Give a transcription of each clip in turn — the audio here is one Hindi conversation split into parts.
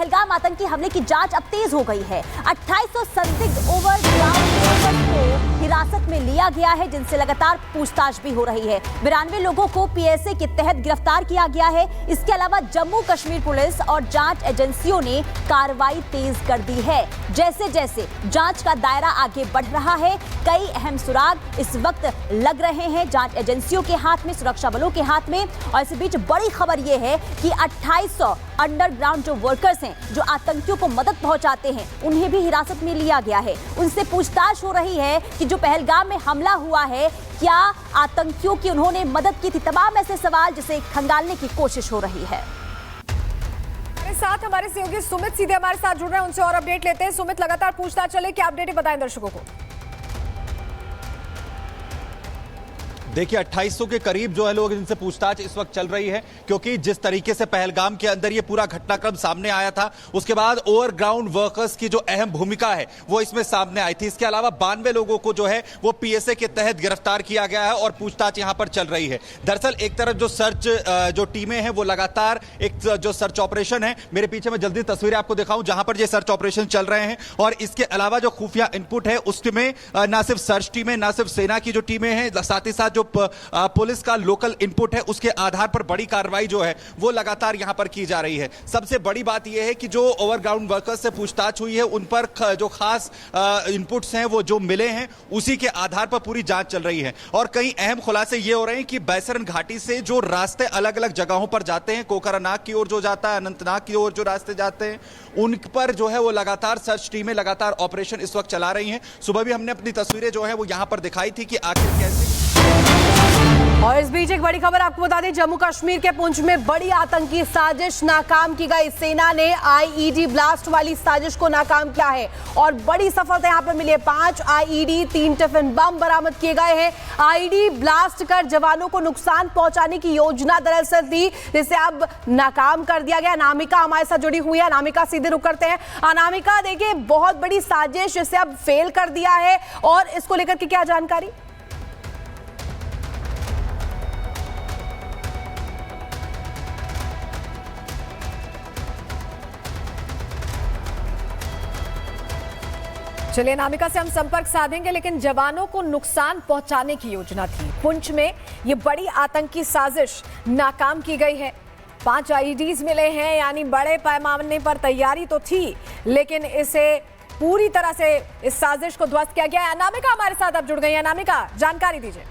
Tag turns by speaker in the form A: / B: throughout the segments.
A: पहलगाम आतंकी हमले की जांच अब तेज हो गई है। 2800 संदिग्ध ओवरग्राउंड वर्कर्स को हिरासत में लिया गया है, जिनसे लगातार पूछताछ भी हो रही है। 92 लोगों को पीएसए के तहत गिरफ्तार किया गया है। इसके अलावा जम्मू कश्मीर पुलिस और जांच एजेंसियों ने कार्रवाई तेज कर दी है। जैसे जैसे जांच का दायरा आगे बढ़ रहा है, कई अहम सुराग इस वक्त लग रहे हैं जांच एजेंसियों के हाथ में, सुरक्षा बलों के हाथ में। और इस बीच बड़ी खबर यह है कि 2800 अंडरग्राउंड जो वर्कर्स हैं, जो आतंकियों को मदद पहुंचाते हैं, उन्हें भी हिरासत में लिया गया है। उनसे पूछताछ हो रही है कि जो पहलगाम में हमला हुआ है, क्या आतंकियों की उन्होंने मदद की थी। तमाम ऐसे सवाल जिसे खंगालने की कोशिश हो रही है।
B: साथ हमारे सहयोगी सुमित सीधे हमारे साथ जुड़ रहे हैं, उनसे और अपडेट लेते हैं। सुमित, लगातार पूछताछ चले, क्या अपडेट बताएं दर्शकों को।
C: देखिए 2800 के करीब जो है लोग, इनसे पूछताछ इस वक्त चल रही है, क्योंकि जिस तरीके से पहलगाम के अंदर ये पूरा घटनाक्रम सामने आया था, उसके बाद ओवरग्राउंड वर्कर्स की जो अहम भूमिका है वो इसमें सामने आई थी। इसके अलावा 92 लोगों को जो है वो पीएसए के तहत गिरफ्तार किया गया है और पूछताछ यहां पर चल रही है। दरअसल एक तरफ जो सर्च जो टीमें हैं वो लगातार एक जो सर्च ऑपरेशन है, मेरे पीछे मैं जल्दी तस्वीरें आपको दिखाऊं जहां पर ये सर्च ऑपरेशन चल रहे हैं। और इसके अलावा जो खुफिया इनपुट है उसमें ना सिर्फ सर्च टीमें, ना सिर्फ सेना की जो टीमें हैं, साथ ही साथ जो पुलिस का लोकल इनपुट है, उसके आधार पर बड़ी कार्रवाई जो है वो लगातार यहां पर की जा रही है। सबसे बड़ी बात यह है कि जो ओवरग्राउंड वर्कर्स से पूछताछ हुई है, उन पर जो खास इनपुट्स हैं वो जो मिले हैं, उसी के आधार पर पूरी जांच चल रही है। और कई अहम खुलासे ये हो रहे हैं कि बैसरन घाटी से जो रास्ते अलग अलग जगहों पर जाते हैं, कोकरानाग की ओर जो जाता है, अनंतनाग की ओर जो रास्ते जाते हैं, उन पर जो है वो लगातार सर्च टीमें लगातार ऑपरेशन इस वक्त चला रही हैं। सुबह भी हमने अपनी तस्वीरें जो है वो यहां पर दिखाई थी कि आखिर कैसे।
B: और इस बीच एक बड़ी खबर आपको बता दें, जम्मू कश्मीर के पुंछ में बड़ी आतंकी साजिश नाकाम की गई। सेना ने आईईडी ब्लास्ट वाली साजिश को नाकाम किया है और बड़ी सफलता यहां पर मिली है। 5 आईईडी, 3 टिफिन बम बरामद किए गए हैं। आईईडी ब्लास्ट कर जवानों को नुकसान पहुंचाने की योजना दरअसल थी, जिसे अब नाकाम कर दिया गया। अनामिका हमारे साथ जुड़ी हुई है, अनामिका सीधे रुक करते हैं। अनामिका, देखिए बहुत बड़ी साजिश, जिसे अब फेल कर दिया है, और इसको लेकर के क्या जानकारी? चलिए अनामिका से हम संपर्क साधेंगे, लेकिन जवानों को नुकसान पहुंचाने की योजना थी। पुंछ में ये बड़ी आतंकी साजिश नाकाम की गई है। 5 आईईडीज मिले हैं, यानी बड़े पैमाने पर तैयारी तो थी, लेकिन इसे पूरी तरह से इस साजिश को ध्वस्त किया गया है। अनामिका हमारे साथ अब जुड़ गई हैं। अनामिका, जानकारी दीजिए।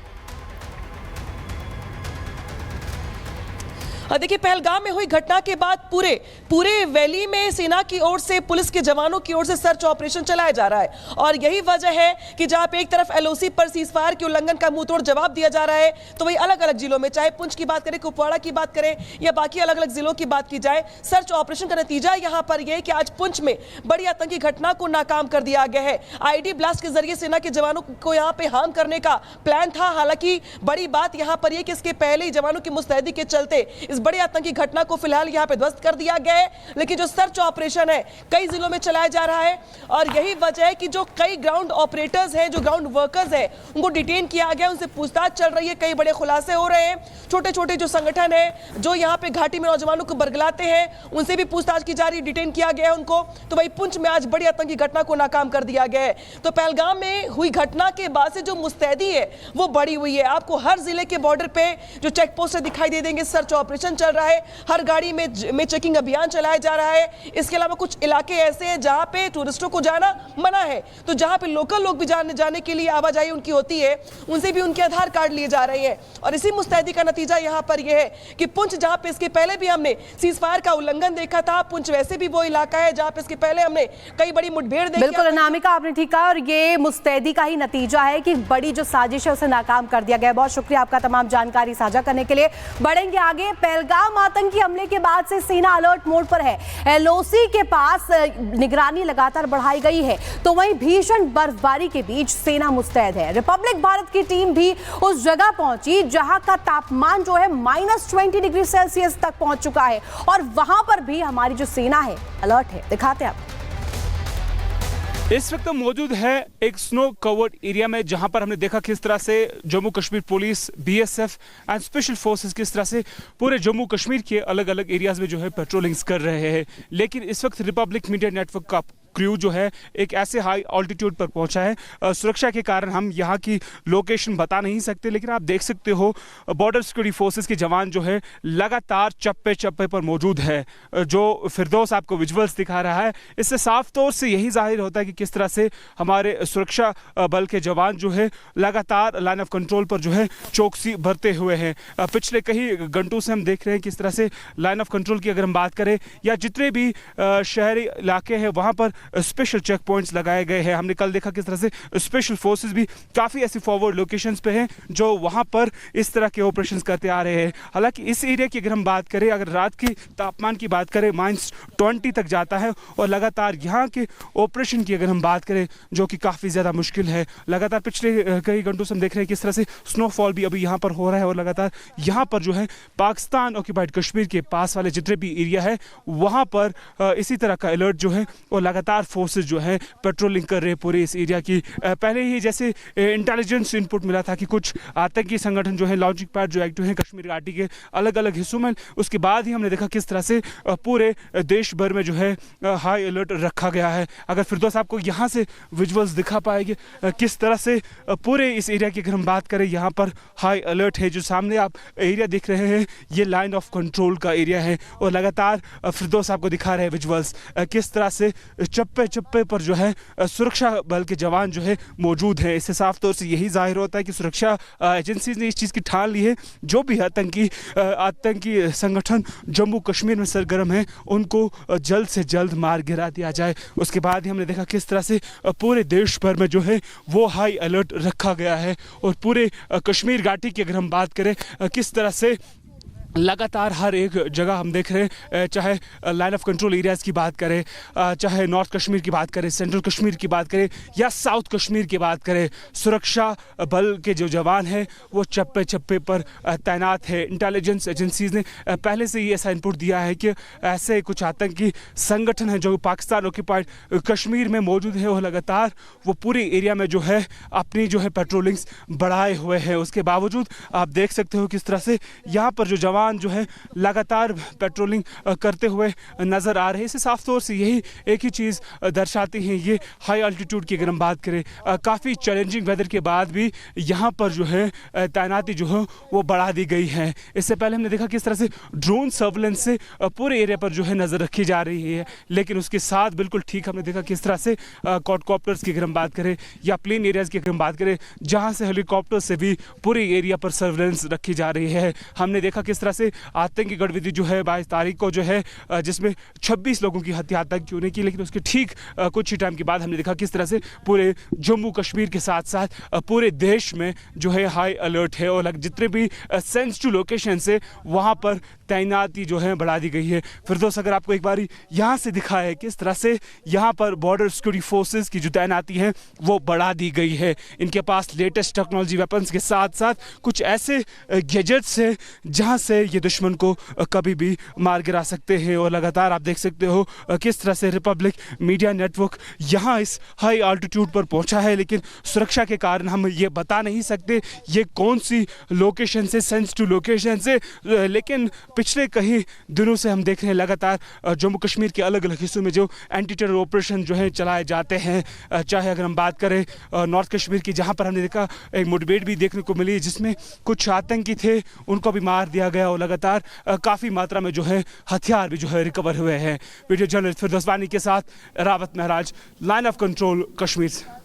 D: देखिए पहलगाम में हुई घटना के बाद पूरे वैली में सेना की ओर से, पुलिस के जवानों की ओर से सर्च ऑपरेशन चलाया जा रहा है। और यही वजह है कि जहां पे एक तरफ एलओसी पर सीजफायर के उल्लंघन का मुंहतोड़ जवाब दिया जा रहा है, तो वही अलग अलग जिलों में, चाहे पुंछ की बात करें, कुपवाड़ा की बात करें, या बाकी अलग अलग जिलों की बात की जाए, सर्च ऑपरेशन का नतीजा यहां पर यह कि आज पुंछ में बड़ी आतंकी घटना को नाकाम कर दिया गया है। आईडी ब्लास्ट के जरिए सेना के जवानों को यहां पे हार्म करने का प्लान था। हालांकि बड़ी बात यहां पर यह कि इसके पहले ही जवानों की मुस्तैदी के चलते इस बड़ी आतंकी घटना को फिलहाल यहां पे ध्वस्त कर दिया गया है। लेकिन जो सर्च ऑपरेशन है कई जिलों में चलाया जा रहा है, और यही वजह है कि जो कई ग्राउंड ऑपरेटर्स हैं, जो ग्राउंड वर्कर्स हैं, उनको डिटेन किया गया, उनसे पूछताछ चल रही है। कई बड़े खुलासे हो रहे हैं। छोटे छोटे जो संगठन है जो यहां पे घाटी में नौजवानों को बरगलाते हैं, उनसे भी पूछताछ की जा रही, डिटेन किया गया है उनको। तो भाई पुंछ में आज बड़ी आतंकी घटना को नाकाम कर दिया गया है। तो पहलगाम में हुई घटना के बाद से जो मुस्तैदी है वो बढ़ी हुई है। आपको हर जिले के बॉर्डर पे जो चेक पोस्ट दिखाई दे देंगे, सर्च ऑपरेशन चल रहा है, हर गाड़ी में चेकिंग अभियान चलाया जा रहा है। इसके अलावा कुछ इलाके ऐसे हैं जहां पे टूरिस्टों को जाना मना है, तो जहां पे लोकल लोग भी जाने के लिए आवाजाही उनकी होती है, उनसे भी उनके आधार कार्ड लिए जा रहे हैं। और इसी मुस्तैदी का नतीजा यहां पर यह है कि पुंछ, जहां पे इसके पहले भी हमने सीजफायर का उल्लंघन देखा था, पुंछ वैसे भी वो इलाका है जहां पे इसके पहले हमने कई बड़ी मुठभेड़ देखी।
B: बिल्कुल अनामिका, आपने ठीक कहा, और ये मुस्तैदी का ही नतीजा है कि बड़ी जो साजिश है उसे नाकाम कर दिया गया। बहुत शुक्रिया आपका तमाम जानकारी साझा करने के लिए। बढ़ेंगे आगे। पहलगाम आतंकी हमले के बाद से सेना अलर्ट मोड पर है। एलओसी के पास निगरानी लगातार बढ़ाई गई है, तो वहीं भीषण बर्फबारी के बीच सेना मुस्तैद है। रिपब्लिक भारत की टीम भी उस जगह पहुंची जहां का तापमान जो है -20 डिग्री सेल्सियस तक पहुंच चुका है, और वहां पर भी हमारी जो सेना है अलर्ट है। दिखाते हैं आप।
E: इस वक्त मौजूद है एक स्नो कवर्ड एरिया में, जहां पर हमने देखा किस तरह से Jammu Kashmir police, BSF and special forces किस तरह से पूरे जम्मू कश्मीर के अलग अलग एरियाज में जो है पेट्रोलिंग्स कर रहे हैं। लेकिन इस वक्त रिपब्लिक मीडिया नेटवर्क का क्रू जो है एक ऐसे हाई ऑल्टीट्यूड पर पहुंचा है। सुरक्षा के कारण हम यहाँ की लोकेशन बता नहीं सकते, लेकिन आप देख सकते हो बॉर्डर सिक्योरिटी फोर्सेस के जवान जो है लगातार चप्पे चप्पे पर मौजूद है। जो फिरदौस आपको विजुअल्स दिखा रहा है, इससे साफ तौर से यही जाहिर होता है कि किस तरह से हमारे सुरक्षा बल के जवान जो है लगातार लाइन ऑफ कंट्रोल पर जो है चौकसी बरते हुए हैं। पिछले कई घंटों से हम देख रहे हैं किस तरह से लाइन ऑफ कंट्रोल की अगर हम बात करें या जितने भी शहरी इलाके हैं वहाँ पर स्पेशल चेक पॉइंट्स लगाए गए हैं। हमने कल देखा किस तरह से स्पेशल फोर्सेस भी काफ़ी ऐसी फॉरवर्ड लोकेशंस पे हैं जो वहाँ पर इस तरह के ऑपरेशंस करते आ रहे हैं। हालांकि इस एरिया की अगर हम बात करें, अगर रात की तापमान की बात करें -20 तक जाता है और लगातार यहाँ के ऑपरेशन की अगर हम बात करें जो कि काफ़ी ज़्यादा मुश्किल है। लगातार पिछले कई घंटों से हम देख रहे हैं किस तरह से स्नोफॉल भी अभी यहाँ पर हो रहा है और लगातार यहाँ पर जो है पाकिस्तान ऑक्यूपाइड कश्मीर के पास वाले जितने भी एरिया है वहाँ पर इसी तरह का अलर्ट जो है और लगातार फोर्सेस जो है पेट्रोलिंग कर रहे हैं पूरे इस एरिया की। पहले ही जैसे इंटेलिजेंस इनपुट मिला था कि कुछ आतंकी संगठन जो है लॉन्चिंग पैड जो एक्टिव हैं कश्मीर घाटी के अलग अलग हिस्सों में, उसके बाद ही हमने देखा किस तरह से पूरे देश भर में जो है हाई अलर्ट रखा गया है। अगर फिरदौस आपको यहाँ से विजुअल्स दिखा पाएंगे किस तरह से पूरे इस एरिया की अगर हम बात करें, यहाँ पर हाई अलर्ट है। जो सामने आप एरिया दिख रहे हैं ये लाइन ऑफ कंट्रोल का एरिया है और लगातार फिरदौस आपको दिखा रहे हैं विजुअल्स किस तरह से चप्पे चप्पे पर जो है सुरक्षा बल के जवान जो है मौजूद हैं। इससे साफ तौर से यही जाहिर होता है कि सुरक्षा एजेंसीज ने इस चीज़ की ठान ली है जो भी आतंकी संगठन जम्मू कश्मीर में सरगर्म है उनको जल्द से जल्द मार गिरा दिया जाए। उसके बाद ही हमने देखा किस तरह से पूरे देश भर में जो है वो हाई अलर्ट रखा गया है और पूरे कश्मीर घाटी की अगर हम बात करें किस तरह से लगातार हर एक जगह हम देख रहे हैं, चाहे लाइन ऑफ कंट्रोल एरियाज़ की बात करें, चाहे नॉर्थ कश्मीर की बात करें, सेंट्रल कश्मीर की बात करें या साउथ कश्मीर की बात करें, सुरक्षा बल के जो जवान हैं वो चप्पे चप्पे पर तैनात है। इंटेलिजेंस एजेंसीज ने पहले से ही ऐसा इनपुट दिया है कि ऐसे कुछ आतंकी संगठन हैं जो पाकिस्तान ऑक्यूपाइड कश्मीर में मौजूद है और लगातार वो पूरे एरिया में जो है अपनी जो है पेट्रोलिंग्स बढ़ाए हुए हैं। उसके बावजूद आप देख सकते हो किस तरह से यहाँ पर जो जवान जो है लगातार पेट्रोलिंग करते हुए नजर आ रहे हैं। इससे साफ तौर से यही एक ही चीज़ दर्शाती है, ये हाई अल्टीट्यूड की अगर हम बात करें काफ़ी चैलेंजिंग वेदर के बाद भी यहाँ पर जो है तैनाती जो है वो बढ़ा दी गई है। इससे पहले हमने देखा किस तरह से ड्रोन सर्वेलेंस से पूरे एरिया पर जो है नज़र रखी जा रही है, लेकिन उसके साथ बिल्कुल ठीक हमने देखा किस तरह से क्वाडकॉप्टर्स की अगर हम बात करें या प्लेन एरियाज़ की अगर हम बात करें जहाँ से हेलीकॉप्टर से भी पूरे एरिया पर सर्वेलेंस रखी जा रही है। हमने देखा किस तरह से आतंकी गतिविधि जो है 22 तारीख को जो है जिसमें 26 लोगों की हत्या तक क्यों नहीं की, लेकिन उसके ठीक कुछ ही टाइम के बाद हमने देखा किस तरह से पूरे जम्मू कश्मीर के साथ साथ पूरे देश में जो है हाई अलर्ट है और जितने भी सेंसिटिव लोकेशन है वहाँ पर तैनाती जो है बढ़ा दी गई है। फिरदौस अगर आपको एक बारी यहाँ से दिखा है किस तरह से यहाँ पर बॉर्डर सिक्योरिटी फोर्सेस की जो तैनाती है वो बढ़ा दी गई है। इनके पास लेटेस्ट टेक्नोलॉजी वेपन्स के साथ साथ कुछ ऐसे गैजेट्स हैं जहाँ से ये दुश्मन को कभी भी मार गिरा सकते हैं और लगातार आप देख सकते हो किस तरह से रिपब्लिक मीडिया नेटवर्क यहाँ इस हाई आल्टीट्यूड पर पहुँचा है, लेकिन सुरक्षा के कारण हम ये बता नहीं सकते ये कौन सी लोकेशन से, सेंसिटिव लोकेशन से। लेकिन पिछले कई दिनों से हम देख रहे हैं लगातार जम्मू कश्मीर के अलग अलग हिस्सों में जो एंटी टेरर ऑपरेशन जो है चलाए जाते हैं। चाहे अगर हम बात करें नॉर्थ कश्मीर की, जहाँ पर हमने देखा एक मुठभेड़ भी देखने को मिली जिसमें कुछ आतंकी थे उनको भी मार दिया गया और लगातार काफ़ी मात्रा में जो है हथियार भी जो है रिकवर हुए हैं। वीडियो जर्नलिस्ट फिरदौस वानी के साथ रावत महराज, लाइन ऑफ कंट्रोल कश्मीर।